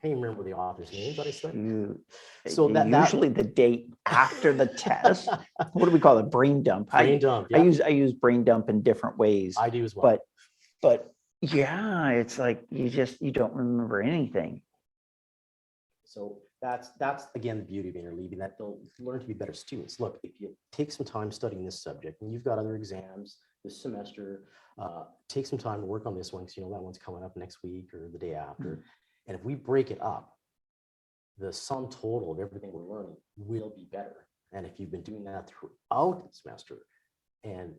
can't even remember the author's name, but I studied. So usually the date after the test. What do we call it? Brain dump. Brain dump. Yeah. I use brain dump in different ways. I do as well. But yeah, it's like you don't remember anything. So that's again the beauty of interleaving, that they'll learn to be better students. Look, if you take some time studying this subject and you've got other exams this semester, take some time to work on this one, because that one's coming up next week or the day after. And if we break it up, the sum total of everything we're learning will be better. And if you've been doing that throughout the semester and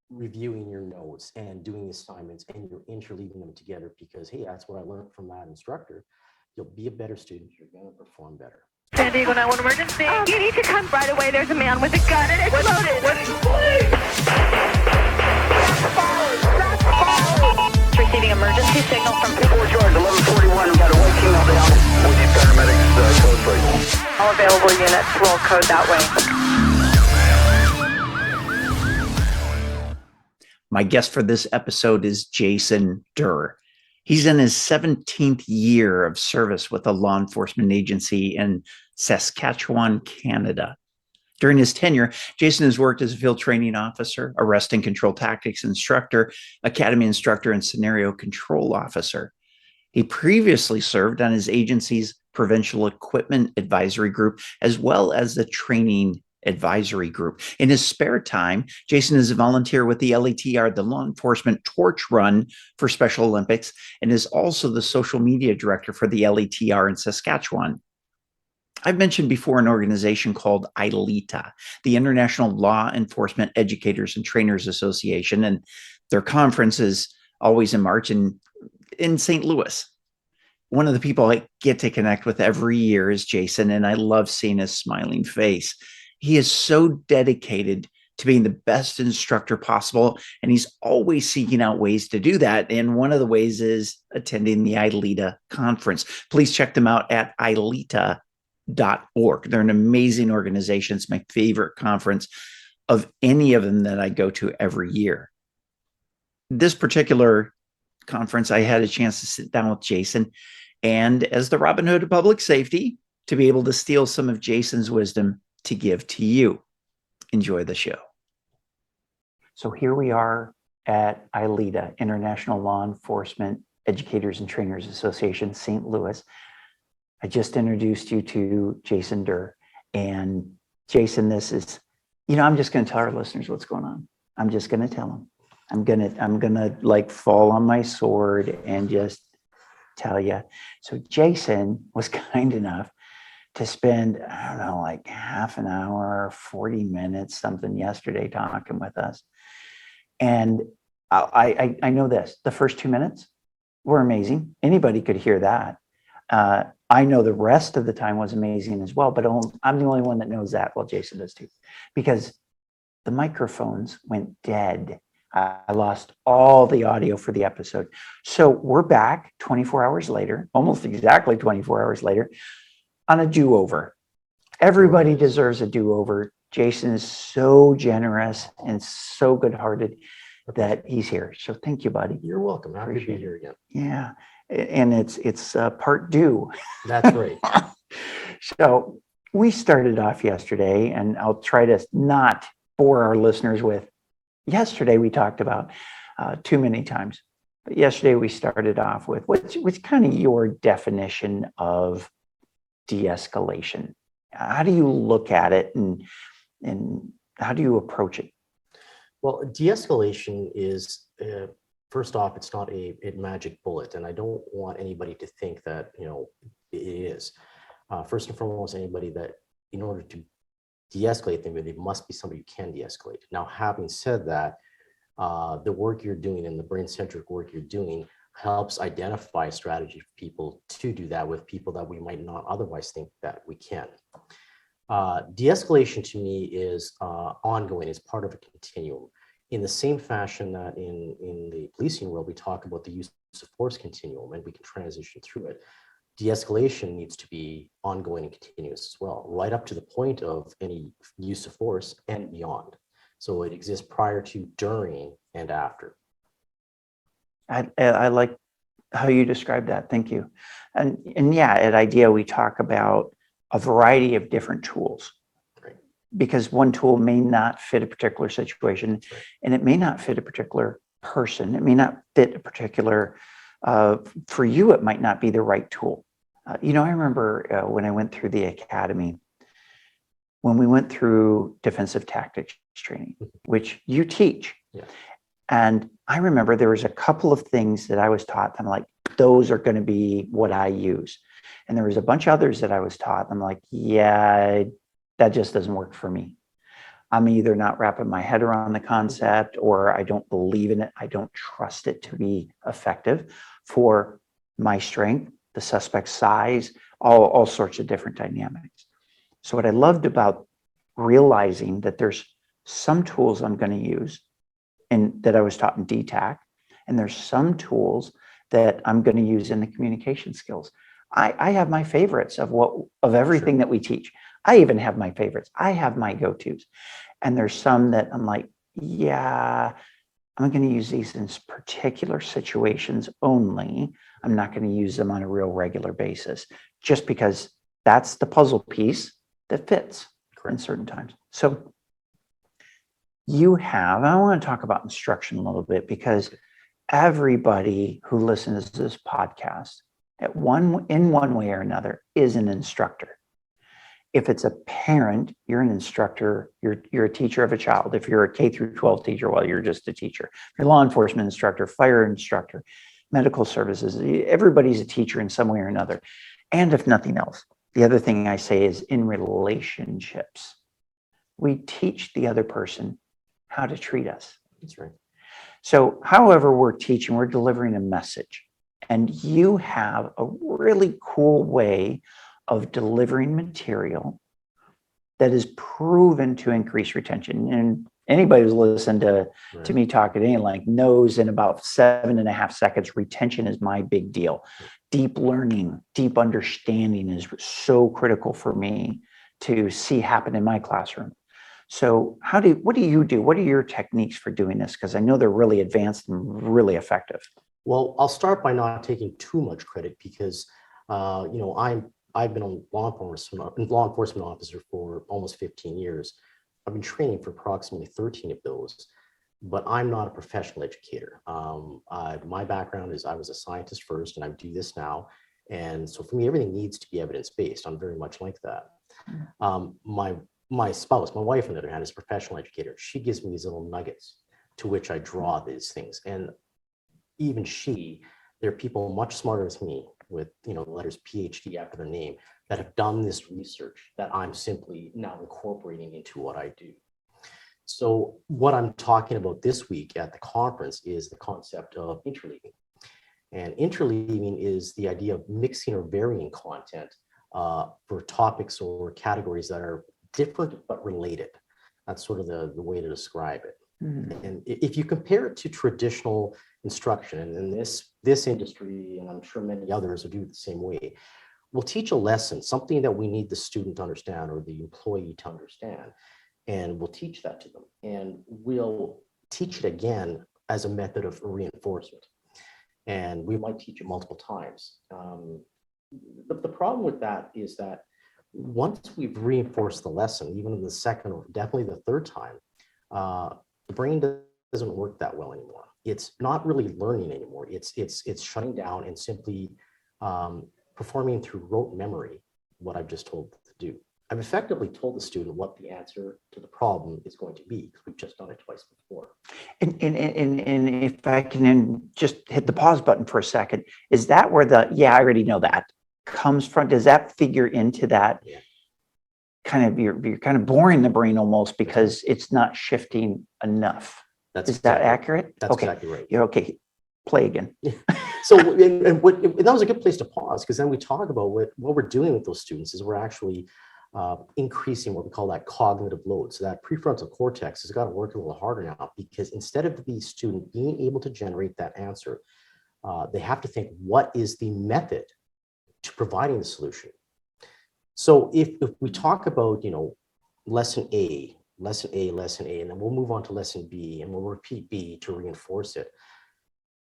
reviewing your notes and doing assignments and you're interleaving them together because, hey, that's what I learned from that instructor, you'll be a better student. You're going to perform better. San Diego 911 emergency. You need to come right away. There's a man with a gun and it's loaded. Receiving emergency signal from 4 George, 1141. We got a white female down. We need paramedics code, please. all available units. Roll code that way. My guest for this episode is Jason Durr. He's in his 17th year of service with a law enforcement agency in Saskatchewan, Canada. During his tenure, Jason has worked as a field training officer, arrest and control tactics instructor, academy instructor, and scenario control officer. He previously served on his agency's provincial equipment advisory group, as well as the training advisory group. In his spare time, Jason is a volunteer with the LETR, the Law Enforcement Torch Run for Special Olympics, and is also the social media director for the LETR in Saskatchewan. I've mentioned before an organization called ILEADA, the International Law Enforcement Educators and Trainers Association, and their conference is always in March in St. Louis. One of the people I get to connect with every year is Jason, and I love seeing his smiling face. He is so dedicated to being the best instructor possible, and he's always seeking out ways to do that. And one of the ways is attending the ILEADA conference. Please check them out at ILEADA.org. They're an amazing organization. It's my favorite conference of any of them that I go to every year. This particular conference, I had a chance to sit down with Jason, and as the Robin Hood of public safety, to be able to steal some of Jason's wisdom to give to you. Enjoy the show. So here we are at ILEADA, International Law Enforcement Educators and Trainers Association, St. Louis. I just introduced you to Jason Durr. And Jason, this is, I'm just going to tell our listeners what's going on. I'm just going to tell them. I'm gonna like fall on my sword and just tell you. So Jason was kind enough to spend, I don't know, like half an hour, 40 minutes, something yesterday talking with us. And I know this, the first 2 minutes were amazing. Anybody could hear that. I know the rest of the time was amazing as well, but I'm the only one that knows that. Well, Jason does too, because the microphones went dead. I lost all the audio for the episode. So we're back 24 hours later, almost exactly 24 hours later, on a do-over. Everybody deserves a do-over. Jason is so generous and so good-hearted that he's here. So thank you, buddy. You're welcome. Happy to be here again. Yeah, and it's part due. That's right. So we started off yesterday, and I'll try to not bore our listeners with. Yesterday we talked about too many times, but yesterday we started off with what's kind of your definition of de-escalation. How do you look at it, and how do you approach it? Well, de-escalation is, first off, it's not a magic bullet, and I don't want anybody to think that it is. First and foremost, anybody that in order to de-escalate them, they must be somebody who can de-escalate. Now, having said that, the work you're doing and the brain-centric work you're doing helps identify a strategy for people to do that with people that we might not otherwise think that we can. De-escalation to me is ongoing, is part of a continuum. In the same fashion that in the policing world, we talk about the use of force continuum, and we can transition through it. De-escalation needs to be ongoing and continuous as well, right up to the point of any use of force and beyond. So it exists prior to, during, and after. I like how you described that. Thank you. And yeah, at IDEA, we talk about a variety of different tools. Right. Because one tool may not fit a particular situation, Right. and it may not fit a particular person. It may not fit a particular, for you, it might not be the right tool. I remember when I went through the academy, when we went through defensive tactics training, which you teach. Yeah. And I remember there was a couple of things that I was taught. I'm like, those are going to be what I use. And there was a bunch of others that I was taught. I'm like, yeah, that just doesn't work for me. I'm either not wrapping my head around the concept, or I don't believe in it. I don't trust it to be effective for my strength, the suspect's size, all sorts of different dynamics. So what I loved about realizing that there's some tools I'm going to use and that I was taught in DTAC, and there's some tools that I'm going to use in the communication skills. I have my favorites of everything Sure. that we teach. I even have my favorites. I have my go-tos. And there's some that I'm like, yeah, I'm going to use these in particular situations only. I'm not going to use them on a real regular basis, just because that's the puzzle piece that fits in certain times. So I want to talk about instruction a little bit, because everybody who listens to this podcast in one way or another is an instructor. If it's a parent, you're an instructor, you're a teacher of a child. If you're a K through 12 teacher, well, you're just a teacher. If you're a law enforcement instructor, fire instructor, medical services, everybody's a teacher in some way or another. And if nothing else, the other thing I say is in relationships, we teach the other person how to treat us. That's right. So however we're teaching, we're delivering a message. And you have a really cool way of delivering material that is proven to increase retention. And anybody who's listened to me talk at any length knows in about 7.5 seconds, retention is my big deal. Deep learning, deep understanding is so critical for me to see happen in my classroom. So what do you do? What are your techniques for doing this? Because I know they're really advanced and really effective. Well, I'll start by not taking too much credit, because I've been a law enforcement officer for almost 15 years. I've been training for approximately 13 of those, but I'm not a professional educator. My background is I was a scientist first, and I do this now. And so for me, everything needs to be evidence-based. I'm very much like that. My spouse, my wife, on the other hand, is a professional educator. She gives me these little nuggets to which I draw these things. And even there are people much smarter than me with the letters PhD after their name that have done this research that I'm simply now incorporating into what I do. So what I'm talking about this week at the conference is the concept of interleaving. And interleaving is the idea of mixing or varying content for topics or categories that are different but related. That's sort of the way to describe it. Mm-hmm. And if you compare it to traditional instruction, and in this industry, and I'm sure many others will do it the same way, we'll teach a lesson, something that we need the student to understand or the employee to understand, and we'll teach that to them. And we'll teach it again as a method of reinforcement. And we might teach it multiple times. The problem with that is that once we've reinforced the lesson, even in the second or definitely the third time, the brain doesn't work that well anymore. It's not really learning anymore. It's shutting down and simply performing through rote memory what I've just told it to do. I've effectively told the student what the answer to the problem is going to be, because we've just done it twice before. And if I can just hit the pause button for a second, is that where I already know that comes from? Does that figure into that? Yeah. Kind of you're kind of boring the brain almost, because it's not shifting enough. Is that accurate? That's exactly right. You're okay. Play again. So and that was a good place to pause, because then we talk about what we're doing with those students is we're actually increasing what we call that cognitive load. So that prefrontal cortex has got to work a little harder now, because instead of the student being able to generate that answer, they have to think, what is the method to providing the solution? So if we talk about, lesson A, and then we'll move on to lesson B, and we'll repeat B to reinforce it.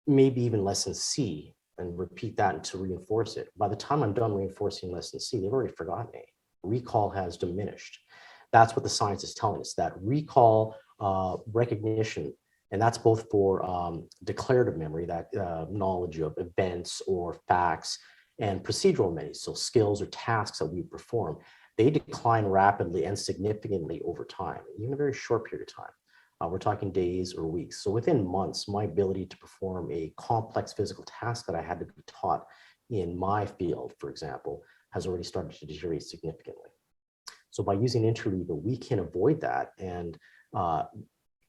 Maybe even lesson C and repeat that and to reinforce it. By the time I'm done reinforcing lesson C, they've already forgotten A. Recall has diminished. That's what the science is telling us, that recall, recognition, and that's both for declarative memory, that knowledge of events or facts, and procedural memory, so skills or tasks that we perform, they decline rapidly and significantly over time, even a very short period of time. We're talking days or weeks. So within months, my ability to perform a complex physical task that I had to be taught in my field, for example, has already started to deteriorate significantly. So by using Interleaving, we can avoid that. And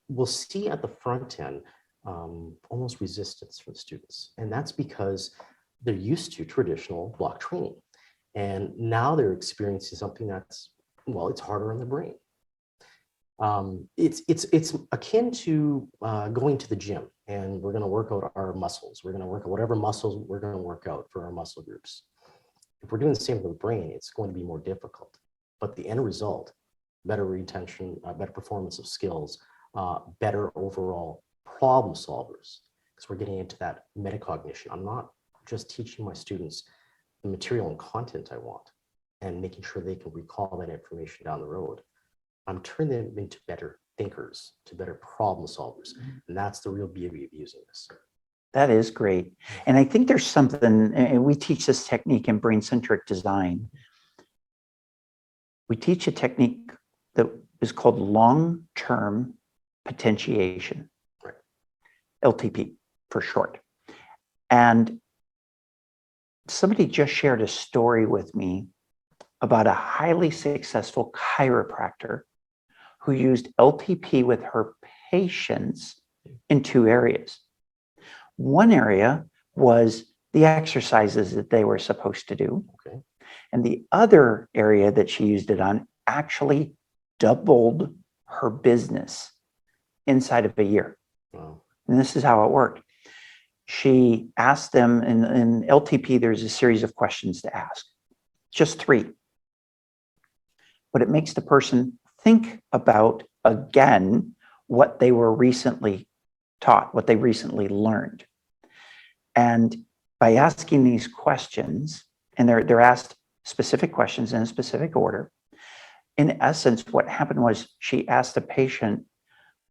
we'll see at the front end almost resistance from students. And that's because they're used to traditional block training. And now they're experiencing something that's, well, it's harder on the brain. It's akin to going to the gym, and we're going to work out our muscles. We're going to work out whatever muscles we're going to work out for our muscle groups. If we're doing the same with the brain, it's going to be more difficult. But the end result, better retention, better performance of skills, better overall problem solvers, because we're getting into that metacognition. I'm not just teaching my students the material and content I want and making sure they can recall that information down the road. I'm turning them into better thinkers, to better problem solvers. And that's the real beauty of using this. That is great. And I think there's something, and we teach this technique in brain-centric design. We teach a technique that is called long-term potentiation, right. LTP for short. And somebody just shared a story with me about a highly successful chiropractor who used LTP with her patients in two areas. One area was the exercises that they were supposed to do. Okay. And the other area that she used it on actually doubled her business inside of a year. Wow. And this is how it worked. She asked them in LTP, there's a series of questions to ask, just 3. But it makes the person think about again what they were recently taught, what they recently learned. And by asking these questions, and they're asked specific questions in a specific order, in essence, what happened was she asked the patient,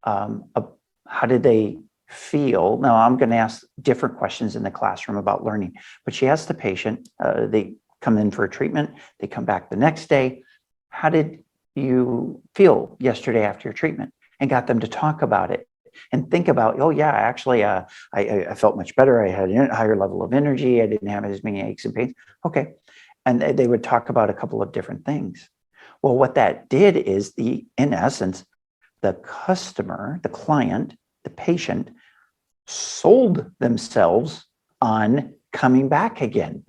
how did they feel? Now, I'm going to ask different questions in the classroom about learning, but she asked the patient, they come in for a treatment, they come back the next day, how did you feel yesterday after your treatment? And got them to talk about it and think about, oh yeah, actually, I felt much better. I had a higher level of energy. I didn't have as many aches and pains. Okay. And they would talk about a couple of different things. Well, what that did is in essence, the customer, the client, the patient sold themselves on coming back again.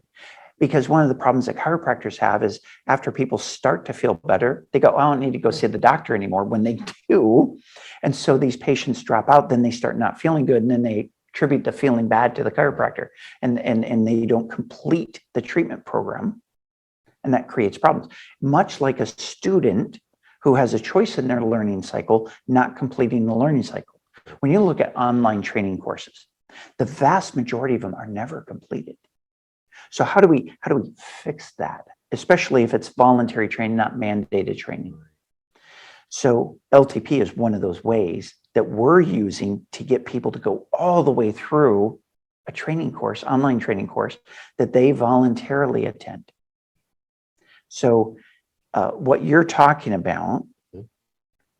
Because one of the problems that chiropractors have is after people start to feel better, they go, I don't need to go see the doctor anymore when they do. And so these patients drop out, then they start not feeling good. And then they attribute the feeling bad to the chiropractor and they don't complete the treatment program. And that creates problems. Much like a student who has a choice in their learning cycle, not completing the learning cycle. When you look at online training courses, the vast majority of them are never completed. So how do we fix that? Especially if it's voluntary training, not mandated training. So LTP is one of those ways that we're using to get people to go all the way through a training course, online training course that they voluntarily attend. So what you're talking about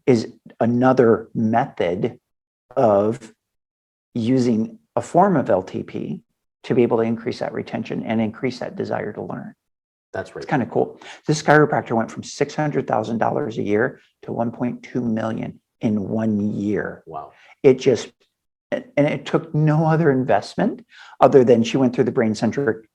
is another method of using a form of LTP to be able to increase that retention and increase that desire to learn. That's right. It's kind of cool. This chiropractor went from $600,000 a year to $1.2 million in 1 year. Wow. It took no other investment other than she went through the brain-centric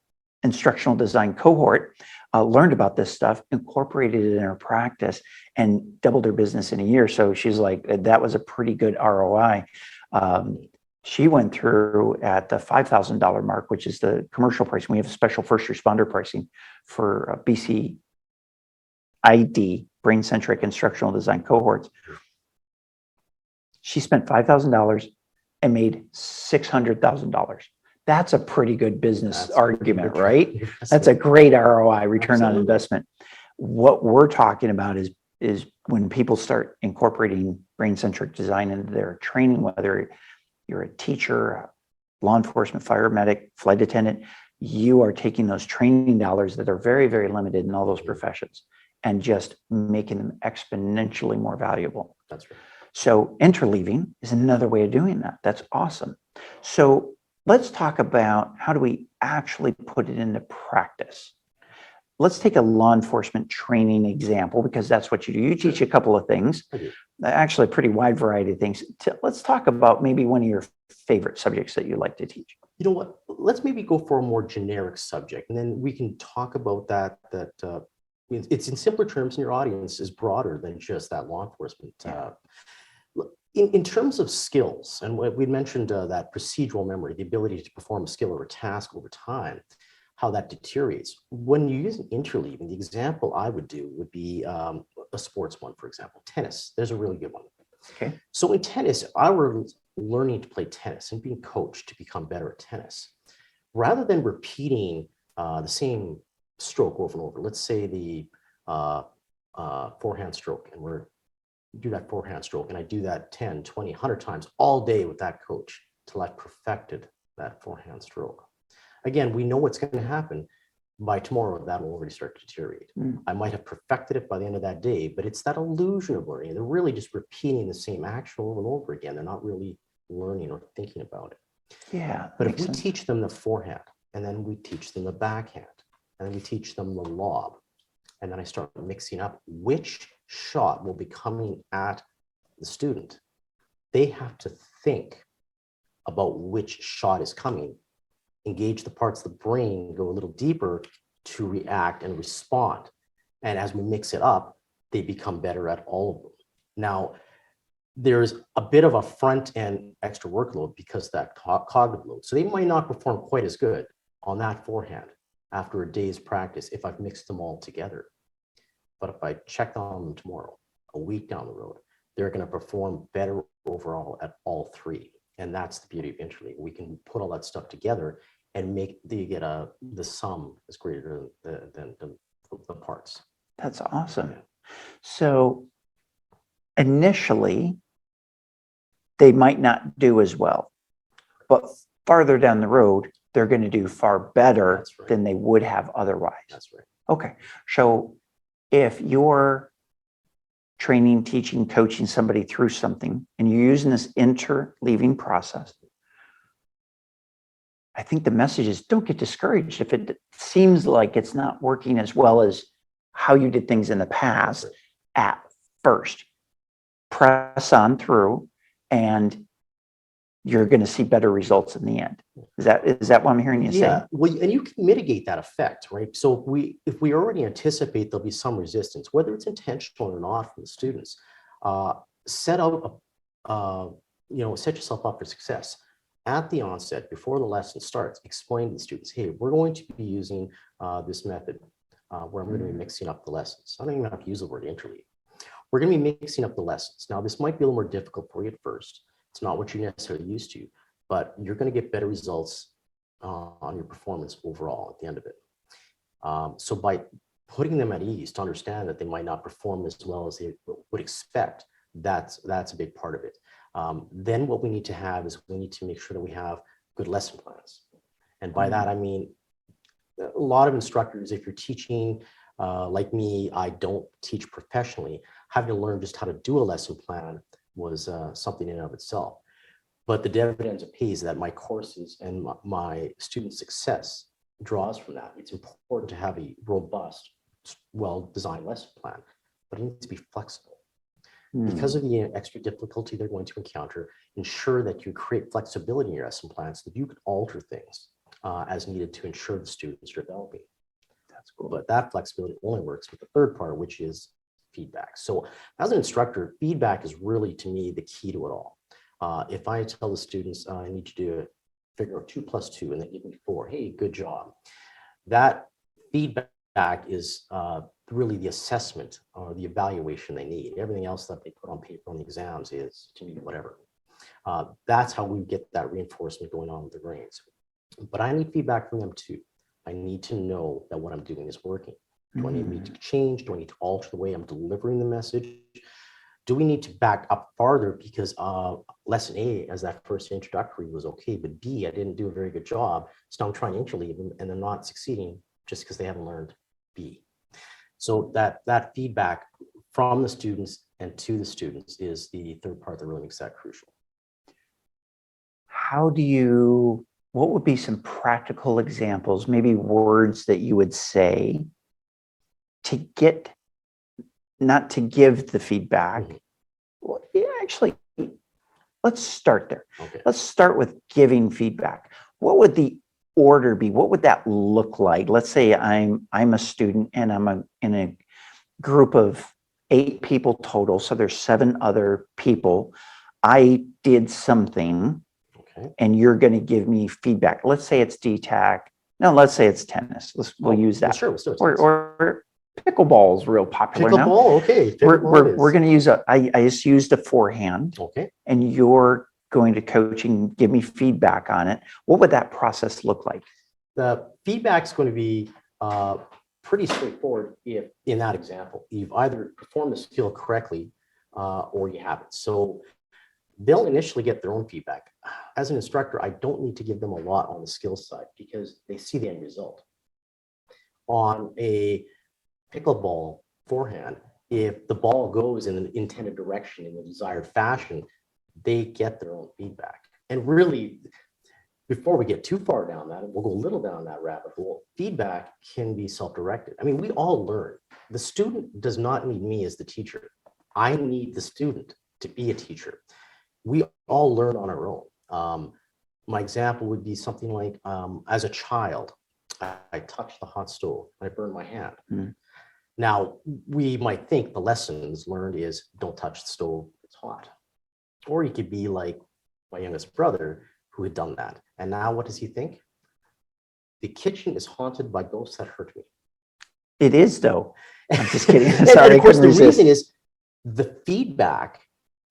instructional design cohort, learned about this stuff, incorporated it in her practice, and doubled her business in a year. So she's like, that was a pretty good ROI. She went through at the $5,000 mark, which is the commercial pricing. We have special first responder pricing for BCID, brain-centric instructional design cohorts. She spent $5,000 and made $600,000 That's a pretty good business That's argument, return- right? investment. That's a great ROI, return on Absolutely. investment. What we're talking about is when people start incorporating brain-centric design into their training, whether you're a teacher, law enforcement, fire medic, flight attendant, you are taking those training dollars that are very, very limited in all those professions and just making them exponentially more valuable. That's right. So interleaving is another way of doing that. That's awesome. So let's talk about how do we actually put it into practice. Let's take a law enforcement training example, because that's what you do. You teach a couple of things, I do. actually a pretty wide variety of things. Let's talk about maybe one of your favorite subjects that you like to teach. You know what? Let's maybe go for a more generic subject, and then we can talk about that. It's in simpler terms, and your audience is broader than just that law enforcement. In terms of skills, and we mentioned that procedural memory, the ability to perform a skill or a task over time, how that deteriorates. When you use an interleaving, the example I would do would be a sports one, for example, tennis. There's a really good one. Okay. So in tennis, I were learning to play tennis and being coached to become better at tennis. Rather than repeating the same stroke over and over, let's say the forehand stroke, and we're do that forehand stroke, and I do that 10, 20, 100 times all day with that coach till I've perfected that forehand stroke. Again, we know what's going to happen. By tomorrow, that will already start to deteriorate. I might have perfected it by the end of that day, but it's that illusion of learning. They're really just repeating the same action over and over again. They're not really learning or thinking about it. Yeah. But if we teach them the forehand, and then we teach them the backhand, and then we teach them the lob, and then I start mixing up which shot will be coming at the student, they have to think about which shot is coming, engage the parts of the brain, go a little deeper to react and respond. And as we mix it up, they become better at all of them. Now, there's a bit of a front end extra workload because that cognitive load. So they might not perform quite as good on that forehand after a day's practice if I've mixed them all together. But if I check on them tomorrow, a week down the road, they're going to perform better overall at all three. And that's the beauty of interleaving. We can put all that stuff together and the sum is greater than the parts. That's awesome. So initially, they might not do as well, but farther down the road, they're going to do far better than they would have otherwise. That's right. Okay. So if you're training, teaching, coaching somebody through something, and you're using this interleaving process, I think the message is don't get discouraged if it seems like it's not working as well as how you did things in the past at first. Press on through, and you're going to see better results in the end. Is that what I'm hearing you say? Well, and you can mitigate that effect, right? So if we already anticipate there'll be some resistance, whether it's intentional or not from the students, set yourself up for success. At the onset, before the lesson starts, explain to the students, hey, we're going to be using this method where I'm going to be mixing up the lessons. I don't even have to use the word interleave. We're going to be mixing up the lessons. Now, this might be a little more difficult for you at first. It's not what you're necessarily used to, but you're going to get better results on your performance overall at the end of it. So by putting them at ease to understand that they might not perform as well as they would expect, that's a big part of it. Then what we need to have is we need to make sure that we have good lesson plans. And by that, I mean, a lot of instructors, if you're teaching like me, I don't teach professionally, having to learn just how to do a lesson plan was something in and of itself. But the dividends it pays that my courses and my student success draws from that. It's important to have a robust, well-designed lesson plan, but it needs to be flexible. Because of the extra difficulty they're going to encounter, ensure that you create flexibility in your lesson plan so that you can alter things as needed to ensure the students are developing. That's cool. But that flexibility only works with the third part, which is feedback. So as an instructor, feedback is really, to me, the key to it all. If I tell the students, I need you to figure out 2 + 2, and they give me 4, hey, good job. That feedback is really the assessment or the evaluation they need. Everything else that they put on paper on the exams is, to me, whatever. That's how we get that reinforcement going on with the brains. But I need feedback from them too. I need to know that what I'm doing is working. Do I need to change? Do I need to alter the way I'm delivering the message? Do we need to back up farther because lesson A, as that first introductory, was okay, but B, I didn't do a very good job. So now I'm trying to interleave them and they're not succeeding just because they haven't learned B. So that feedback from the students and to the students is the third part that really makes that crucial. What would be some practical examples, maybe words that you would say to get, not to give the feedback? Well, yeah, actually, let's start there. Okay. Let's start with giving feedback. What would the order be? What would that look like? Let's say I'm a student and I'm in a group of 8 people total. So there's 7 other people. I did something. Okay. And you're going to give me feedback. Let's say it's DTAC. No, let's say it's tennis. We'll use that. Sure, let's do it. Or pickleball is real popular now. Pickleball, okay. We're going to use I just used a forehand. Okay. And you're going to coach and give me feedback on it. What would that process look like? The feedback's going to be pretty straightforward if, in that example, you've either performed the skill correctly or you haven't. So they'll initially get their own feedback. As an instructor, I don't need to give them a lot on the skills side because they see the end result. On a pickleball forehand, if the ball goes in an intended direction in the desired fashion, they get their own feedback. And really, before we get too far down that, we'll go a little down that rabbit hole. Feedback can be self-directed. I mean, we all learn. The student does not need me as the teacher. I need the student to be a teacher. We all learn on our own. My example would be something like, as a child, I touched the hot stove and I burned my hand. Now, we might think the lessons learned is don't touch the stove, it's hot. Or you could be like my youngest brother who had done that. And now what does he think? The kitchen is haunted by ghosts that hurt me. It is, though. I'm just kidding. And of course, the reason is the feedback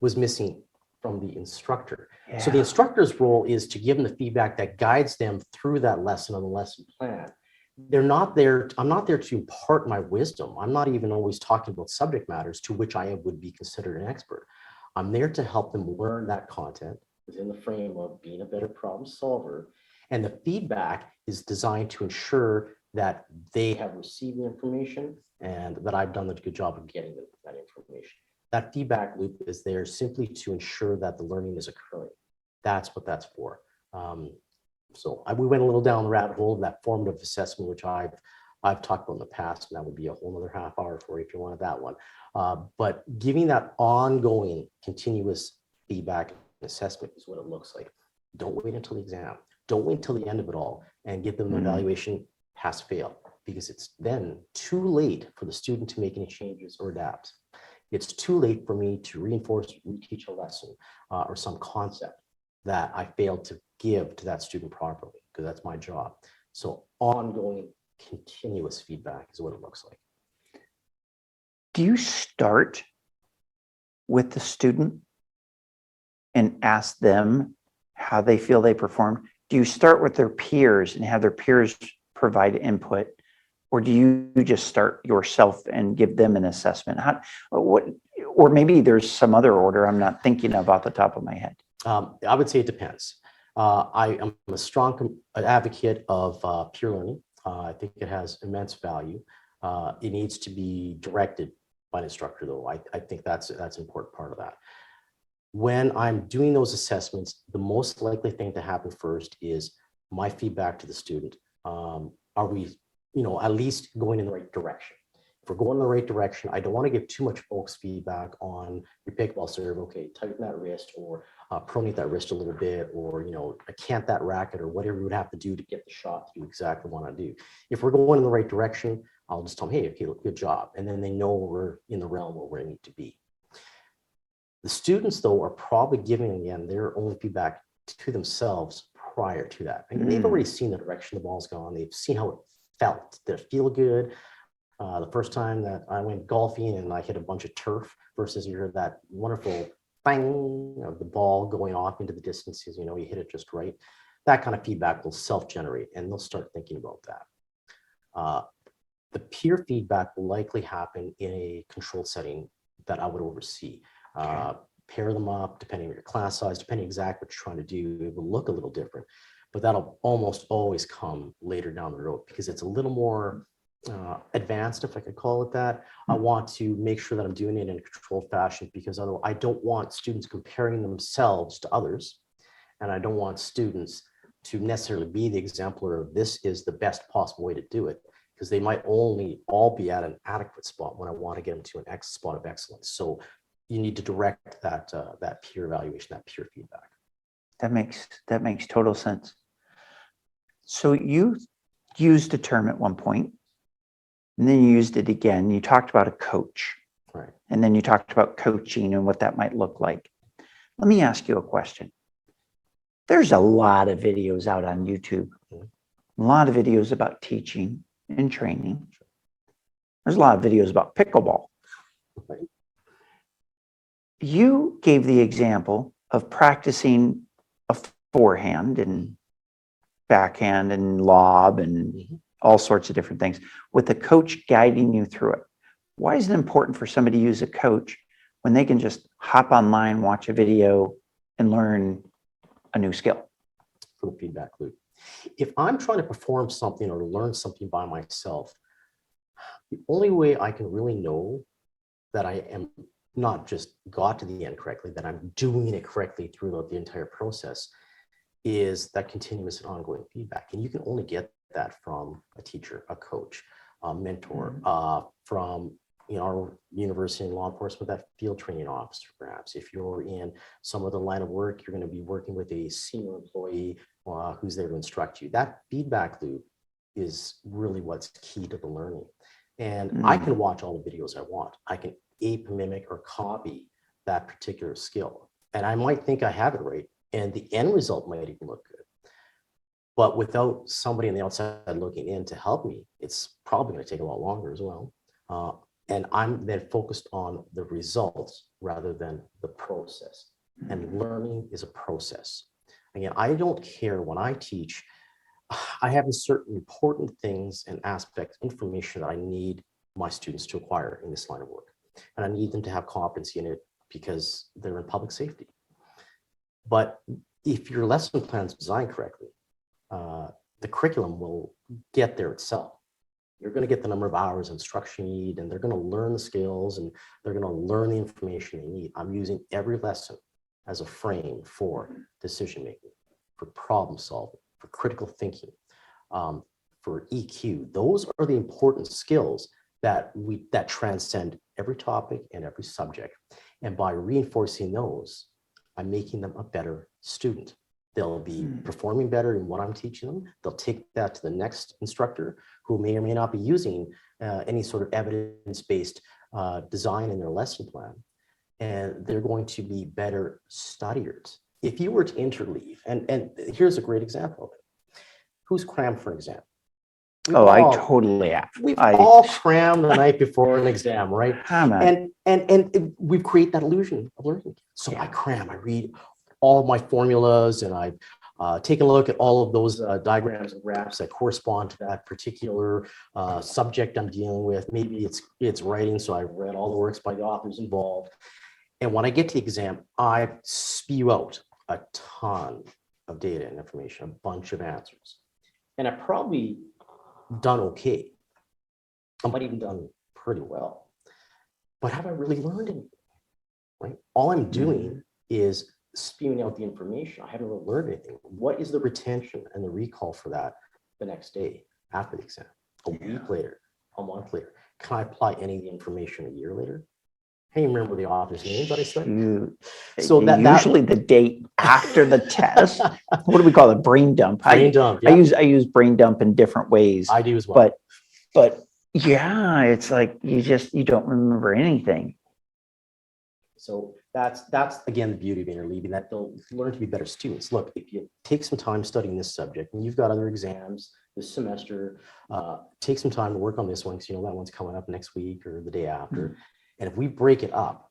was missing from the instructor. Yeah. So the instructor's role is to give them the feedback that guides them through that lesson on the lesson plan. They're not there. I'm not there to impart my wisdom. I'm not even always talking about subject matters to which I would be considered an expert. I'm there to help them learn that content within the frame of being a better problem solver. And the feedback is designed to ensure that they have received the information and that I've done a good job of getting them that information. That feedback loop is there simply to ensure that the learning is occurring. That's what that's for. We went a little down the rabbit hole of that formative assessment, which I've talked about in the past, and that would be a whole other half hour for you if you wanted that one. But giving that ongoing, continuous feedback and assessment is what it looks like. Don't wait until the exam. Don't wait until the end of it all and give them an evaluation, pass, fail, because it's then too late for the student to make any changes or adapt. It's too late for me to reinforce, reteach a lesson or some concept that I failed to give to that student properly, because that's my job. So ongoing, continuous feedback is what it looks like. Do you start with the student and ask them how they feel they performed? Do you start with their peers and have their peers provide input? Or do you just start yourself and give them an assessment? Or maybe there's some other order I'm not thinking of off the top of my head. I would say it depends. I am a strong advocate of peer learning. I think it has immense value. It needs to be directed by an instructor, though. I think that's an important part of that. When I'm doing those assessments, the most likely thing to happen first is my feedback to the student. Are we, at least going in the right direction? If we're going in the right direction, I don't want to give too much folks feedback on your pickleball serve. Okay, tighten that wrist, or pronate that wrist a little bit, or cant that racket, or whatever you would have to do to get the shot you exactly want to do. If we're going in the right direction, I'll just tell them, hey, okay, good job, and then they know we're in the realm where we need to be. The students, though, are probably giving again their own feedback to themselves prior to that. I mean, they've already seen the direction the ball's gone. They've seen how it felt. Did it feel good? The first time that I went golfing and I hit a bunch of turf versus you heard that wonderful bang of the ball going off into the distances, you hit it just right. that kind of feedback will self-generate, and they'll start thinking about that. The peer feedback will likely happen in a controlled setting that I would oversee. Pair them up, depending on your class size, depending exactly what you're trying to do, it will look a little different, but that'll almost always come later down the road because it's a little more advanced, if I could call it that. I want to make sure that I'm doing it in a controlled fashion because otherwise I don't want students comparing themselves to others. And I don't want students to necessarily be the exemplar of this is the best possible way to do it, because they might only all be at an adequate spot when I want to get them to an spot of excellence. So you need to direct that that peer evaluation, that peer feedback. That makes total sense. So you used a term at one point, and then you used it again. You talked about a coach, Right. and then you talked about coaching and what that might look like. Let me ask you a question. There's a lot of videos out on YouTube, a lot of videos about teaching and training. There's a lot of videos about pickleball. Right. You gave the example of practicing a forehand and backhand and lob and all sorts of different things with a coach guiding you through it. Why is it important for somebody to use a coach when they can just hop online, watch a video, and learn a new skill? For the feedback loop. If I'm trying to perform something or learn something by myself, the only way I can really know that I am not just got to the end correctly, that I'm doing it correctly throughout the entire process, is that continuous and ongoing feedback. And you can only get that from a teacher, a coach, a mentor, from our university and law enforcement, that field training officer, perhaps. If you're in some other line of work, you're going to be working with a senior employee who's there to instruct you. That feedback loop is really what's key to the learning. And I can watch all the videos I want. I can ape, mimic, or copy that particular skill. And I might think I have it right, and the end result might even look good. But without somebody on the outside looking in to help me, it's probably going to take a lot longer as well. And I'm then focused on the results rather than the process. And learning is a process. Again, I don't care when I teach. I have certain important things and aspects, information that I need my students to acquire in this line of work. And I need them to have competency in it because they're in public safety. But if your lesson plan is designed correctly, the curriculum will get there itself. You're going to get the number of hours of instruction you need, and they're going to learn the skills, and they're going to learn the information they need. I'm using every lesson as a frame for decision making, for problem solving, for critical thinking, for EQ. Those are the important skills that transcend every topic and every subject. And by reinforcing those, I'm making them a better student. They'll be performing better in what I'm teaching them. They'll take that to the next instructor who may or may not be using any sort of evidence-based design in their lesson plan. And they're going to be better studiers. If you were to interleave, and here's a great example of it. Who's crammed for an exam? I totally have. We've all crammed the night before an exam, right? And we create that illusion of learning. So I cram, I read all of my formulas, and I've taken a look at all of those diagrams and graphs that correspond to that particular subject I'm dealing with. Maybe it's writing, so I've read all the works by the authors involved. And when I get to the exam, I spew out a ton of data and information, a bunch of answers. And I've probably done okay. I might even done pretty well. But have I really learned anything? Right? All I'm doing is spewing out the information. I haven't really learned anything. What is the retention and the recall for that the next day after the exam, a week later, a month later? Can I apply any of the information a year later? I can't remember the author's name, but I studied. So usually the day after the test. What do we call it? Brain dump. Brain dump. Yeah. I use brain dump in different ways. I do as well. But yeah, it's like you don't remember anything. So that's again the beauty of interleaving, that they'll learn to be better students. Look, if you take some time studying this subject and you've got other exams this semester, take some time to work on this one, because that one's coming up next week or the day after. And if we break it up,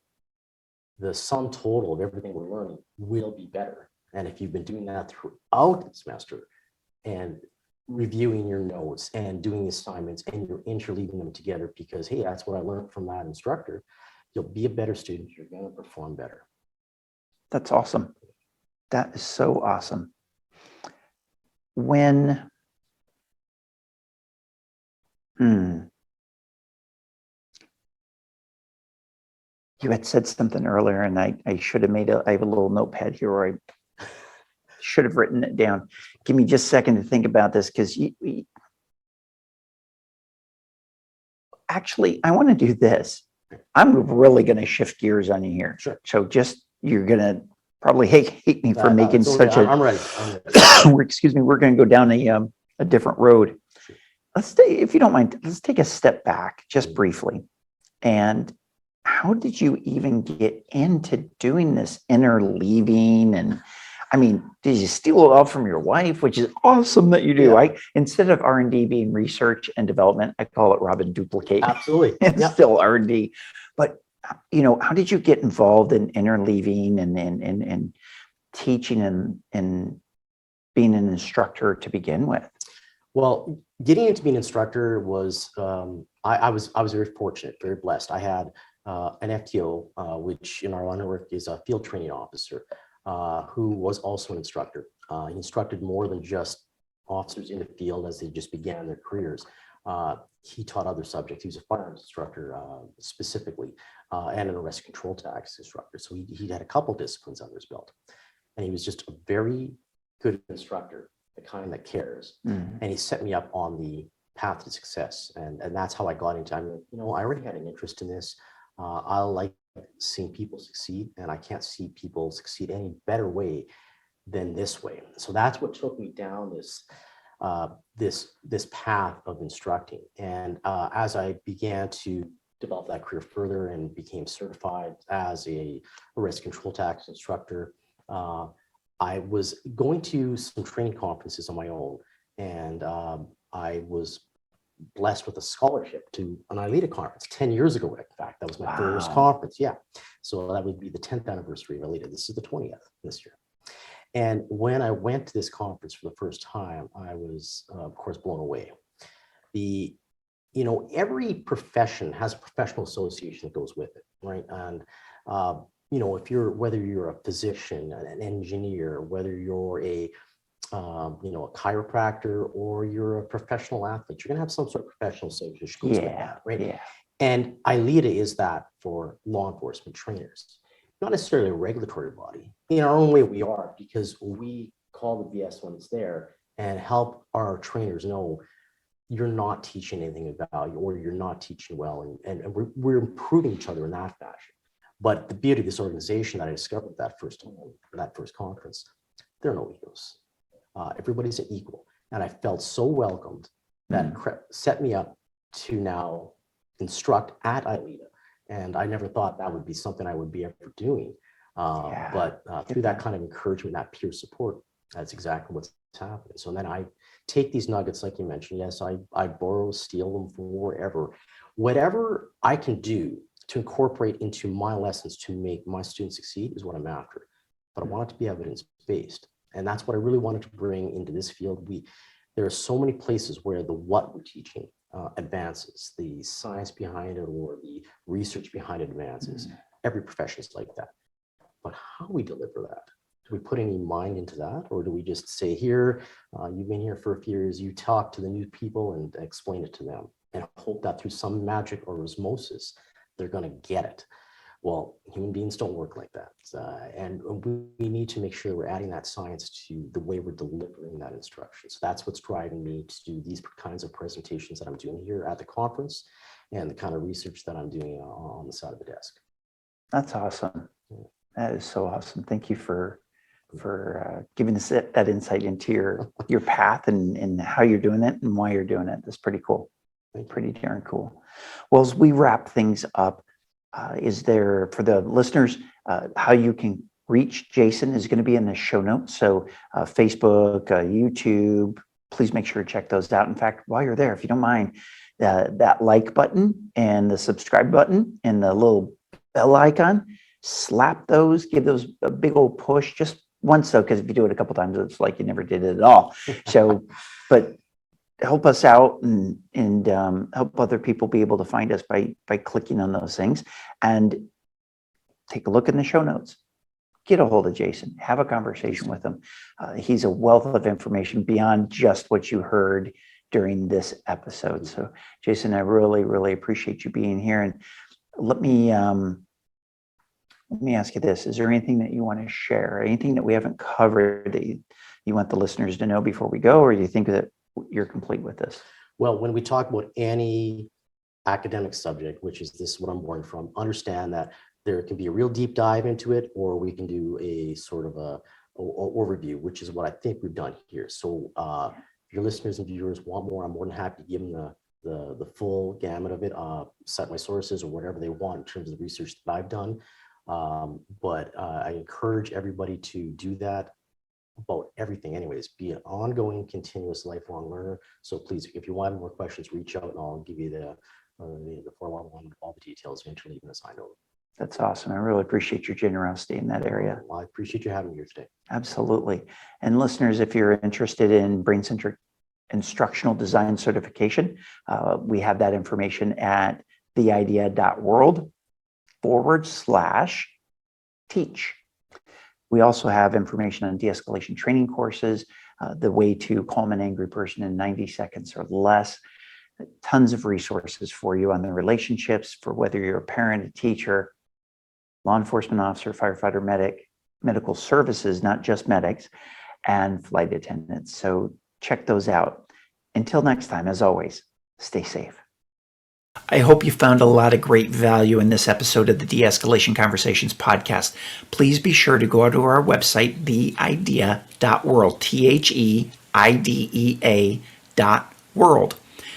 the sum total of everything we're learning will be better. And if you've been doing that throughout the semester and reviewing your notes and doing assignments and you're interleaving them together because, hey, that's what I learned from that instructor, you'll be a better student. You're going to perform better. That's awesome. That is so awesome. When, you had said something earlier, and I should have I have a little notepad here where I should have written it down. Give me just a second to think about this, because actually, I want to do this. I'm really going to shift gears on you here. Sure. So you're going to probably hate me for making So, such I'm ready. excuse me, we're going to go down a different road. Sure. If you don't mind, let's take a step back just briefly. And how did you even get into doing this interleaving? And I mean, did you steal it all from your wife, which is awesome that you do? Yeah. Instead of R&D being research and development, I call it Robin duplicate. Absolutely. It's Yeah. still R&D. But how did you get involved in interleaving and teaching and being an instructor to begin with? Well, getting into being an instructor was, I was very fortunate, very blessed. I had an FTO, which in our line of work is a field training officer, who was also an instructor. He instructed more than just officers in the field as they just began their careers. He taught other subjects. He was a firearms instructor specifically, and an arrest control tactics instructor. So he had a couple disciplines under his belt. And he was just a very good instructor, the kind that cares. Mm. And he set me up on the path to success. And that's how I got into, I already had an interest in this. I like seeing people succeed, and I can't see people succeed any better way than this way. So that's what took me down this path of instructing. And as I began to develop that career further and became certified as a arrest control tactics instructor, I was going to some training conferences on my own, and I was blessed with a scholarship to an ILEADA conference 10 years ago. In fact, that was my first conference. Yeah. So that would be the 10th anniversary of ILEADA. This is the 20th this year. And when I went to this conference for the first time, I was, of course, blown away. Every profession has a professional association that goes with it, right? And, whether you're a physician, an engineer, whether you're a chiropractor, or you're a professional athlete, you're going to have some sort of professional association goes with that, right? Yeah. And ILEADA is that for law enforcement trainers, not necessarily a regulatory body. In our own way, we are, because we call the BS when it's there and help our trainers know you're not teaching anything of value, or you're not teaching well, and we're improving each other in that fashion. But the beauty of this organization that I discovered that first conference, there are no egos. Everybody's an equal. And I felt so welcomed that set me up to now instruct at ILEADA. And I never thought that would be something I would be ever doing. But through that kind of encouragement, that peer support, that's exactly what's happening. So then I take these nuggets, like you mentioned. Yes, I borrow, steal them from whatever I can do to incorporate into my lessons to make my students succeed is what I'm after. But I want it to be evidence-based. And that's what I really wanted to bring into this field. There are so many places where the what we're teaching advances, the science behind it or the research behind it advances. Every profession is like that. But how we deliver that? Do we put any mind into that? Or do we just say, here, you've been here for a few years, you talk to the new people and explain it to them, and hope that through some magic or osmosis, they're going to get it? Well, human beings don't work like that. And we need to make sure we're adding that science to the way we're delivering that instruction. So that's what's driving me to do these kinds of presentations that I'm doing here at the conference, and the kind of research that I'm doing on the side of the desk. That's awesome. That is so awesome. Thank you for giving us that insight into your path and how you're doing it and why you're doing it. That's pretty cool. Pretty darn cool. Well, as we wrap things up, is there, for the listeners, how you can reach Jason is going to be in the show notes. So Facebook, YouTube, please make sure to check those out. In fact, while you're there, if you don't mind, that like button and the subscribe button and the little bell icon, slap those, give those a big old push. Just once though, because if you do it a couple times, it's like you never did it at all. So, but help us out and help other people be able to find us by clicking on those things, and take a look in the show notes. Get a hold of Jason, have a conversation with him. He's a wealth of information beyond just what you heard during this episode. So Jason, I really, really appreciate you being here. And let me ask you this. Is there anything that you want to share? Anything that we haven't covered that you want the listeners to know before we go, or do you think that you're complete with this? Well, when we talk about any academic subject, which is this what I'm born from, understand that there can be a real deep dive into it, or we can do a sort of a overview, which is what I think we've done here. So if your listeners and viewers want more, I'm more than happy to give them the full gamut of it, cite my sources or whatever they want in terms of the research that I've done. But I encourage everybody to do that about everything anyways, be an ongoing, continuous, lifelong learner. So please, if you want more questions, reach out and I'll give you the 411, all the details of Interleaving assigned over. That's awesome. I really appreciate your generosity in that area. Well, I appreciate you having me here today. Absolutely. And listeners, if you're interested in brain-centric instructional design certification, we have that information at theidea.world/teach. We also have information on de-escalation training courses, the way to calm an angry person in 90 seconds or less. Tons of resources for you on the relationships for whether you're a parent, a teacher, law enforcement officer, firefighter, medic, medical services, not just medics, and flight attendants. So check those out. Until next time, as always, stay safe. I hope you found a lot of great value in this episode of the De-Escalation Conversations podcast. Please be sure to go to our website, theidea.world, THEIDEA.world.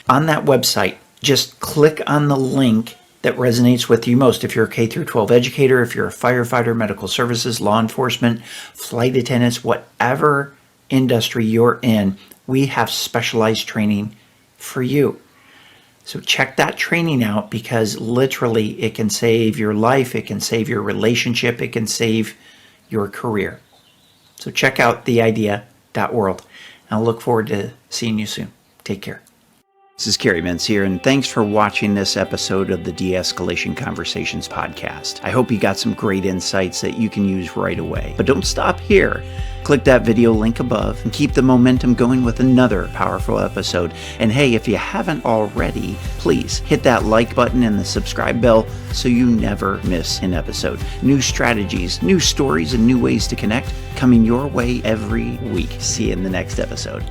On that website, just click on the link that resonates with you most. If you're a K-12 educator, if you're a firefighter, medical services, law enforcement, flight attendants, whatever industry you're in, we have specialized training for you. So check that training out, because literally it can save your life, it can save your relationship, it can save your career. So check out theidea.world. I'll look forward to seeing you soon. Take care. This is Kerry Mensior, and thanks for watching this episode of the De-Escalation Conversations podcast. I hope you got some great insights that you can use right away. But don't stop here. Click that video link above and keep the momentum going with another powerful episode. And hey, if you haven't already, please hit that like button and the subscribe bell so you never miss an episode. New strategies, new stories, and new ways to connect coming your way every week. See you in the next episode.